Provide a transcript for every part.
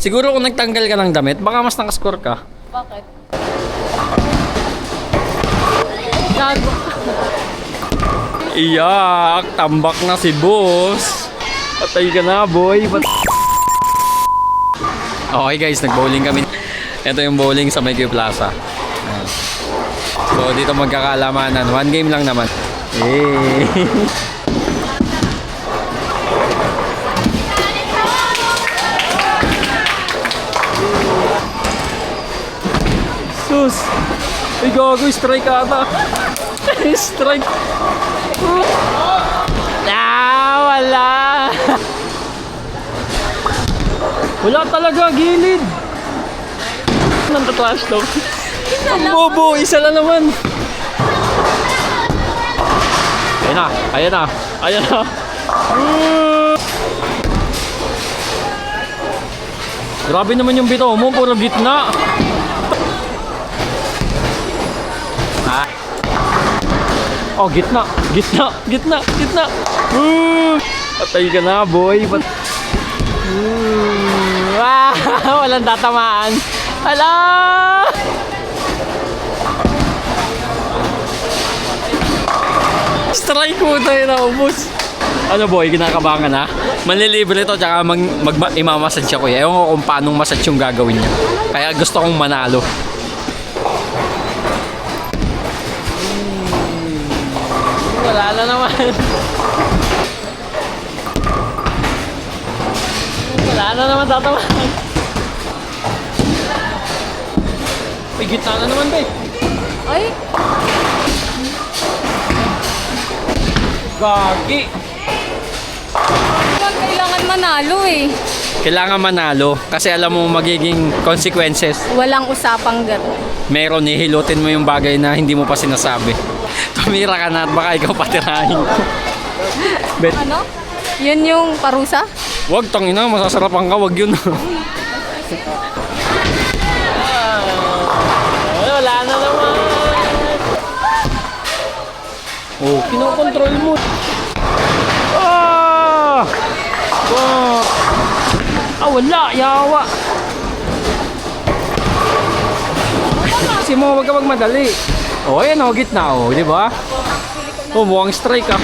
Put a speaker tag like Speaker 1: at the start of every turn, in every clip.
Speaker 1: Siguro kung nagtanggal ka ng damit, baka mas nakascore ka.
Speaker 2: Bakit? Gago.
Speaker 1: Iyak! Tambak na si boss! Patay ka na, boy! Okay guys, nag-bowling kami. Ito yung bowling sa Mayque Plaza. Ayan. So dito magkakalamanan. 1 game lang naman. Hey. Sus! Ay gago, strike ata! Strike! Wala! Wala talaga, gilid! Nang trash talk. Ang bobo, isa lang naman! Ayan na, ayan na, ayan na! Grabe naman yung bito mo, puro gitna! Oh, gitna, gitna, gitna, gitna. Patay ka na, boy. Walang tatamaan. Hala! Strike ko tayo na ubos. Ano boy, kinakabahan na? Manlilibre ito, tsaka imamassage ako. Ewan ko kung paanong massage yung gagawin niya. Kaya gusto kong manalo. Wala na naman. Wala na naman tatamaan. May gitna na naman, be.
Speaker 2: Ay!
Speaker 1: Gagi.
Speaker 2: Kailangan manalo eh.
Speaker 1: Kailangan manalo kasi alam mo magiging consequences.
Speaker 2: Walang usapang gano'n.
Speaker 1: Meron, hihilutin mo yung bagay na hindi mo pa sinasabi. Tumira ka na at baka ikaw patirahin ko. Bet.
Speaker 2: Ano? Yun yung parusa?
Speaker 1: Wag, tangina, masasarapan ka, wag yun. Wala na naman. Oh, kinokontrol mo. Ah! Oh! Wala, yawa. Kasi mo, wag ka magmadali. Oh, ayan oh, gitna oh, di ba? Oh, mukhang strike ah.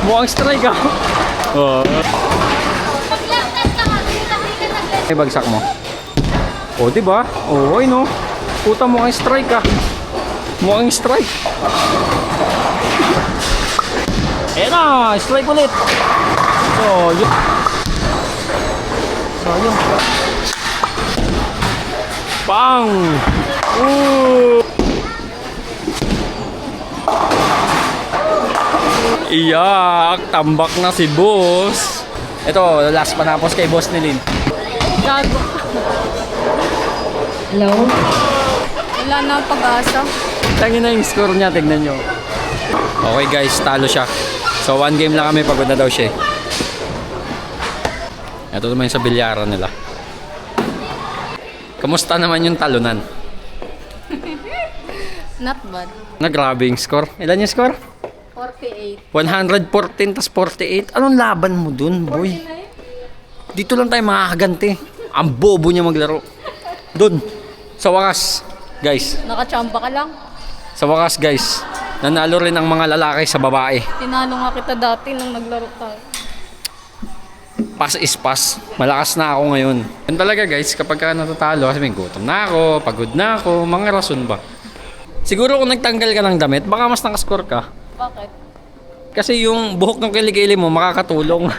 Speaker 1: Mukhang strike ah. Oh. Ay, bagsak mo. Oh, di ba? Oh, ay no. Puta, mukhang strike ah. Mukhang strike. Ayan na, strike ulit. Oh, yun. So, yun. Pang! Iyak! Tambak na si boss. Ito, last panapos kay boss ni Lynn.
Speaker 2: Gago.
Speaker 3: Hello?
Speaker 2: Wala na ang pag-asa.
Speaker 1: Tangin na yung score niya, tignan nyo. Okay guys, talo siya. So 1 game lang kami, pagod na daw siya. Ito naman yung sa bilyaran nila. Kamusta naman yung talunan?
Speaker 2: Not bad.
Speaker 1: Na grabe yung score. Ilan yung score?
Speaker 2: 48.
Speaker 1: 114 tas 48. Anong laban mo dun, boy? Dito lang tayo makakaganti. Ang bobo niya maglaro. Dun. Sa wakas, guys.
Speaker 2: Nakachamba ka lang.
Speaker 1: Sa wakas, guys. Nanalo rin ang mga lalaki sa babae.
Speaker 2: Tinalo nga kita dati nung naglaro tayo.
Speaker 1: Pass is pass. Malakas na ako ngayon. Yan talaga guys, kapag ka natatalo, kasi may gutom na ako, pagod na ako, mga rason ba? Siguro kung nagtanggal ka ng damit, baka mas nakascore ka.
Speaker 2: Bakit?
Speaker 1: Kasi yung buhok ng kilikili mo, makakatulong.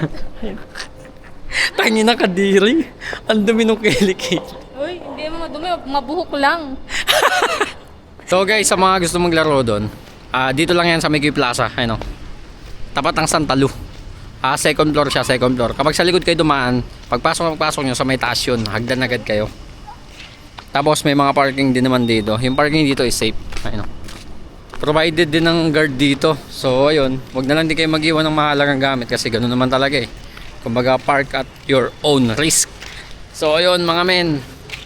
Speaker 1: Tangin na kadiri. Ang dumi ng kilikili.
Speaker 2: Uy, hindi mo madumi. Mabuhok lang.
Speaker 1: So guys, sa mga gusto maglaro doon, dito lang yan sa Mayque Plaza. Ayun, tapat ng Santa Lu. Second floor siya, second floor. Kapag sa likod kayo dumaan, pagpasok nyo sa may taas yun, hagdan agad kayo. Tapos may mga parking din naman dito. Yung parking dito is safe. Ayun. Provided din ng guard dito. So ayun, wag na lang din kayo mag-iwan ng mahalagang gamit kasi ganoon naman talaga eh. Kumbaga park at your own risk. So ayun mga men,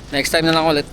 Speaker 1: next time na lang ulit.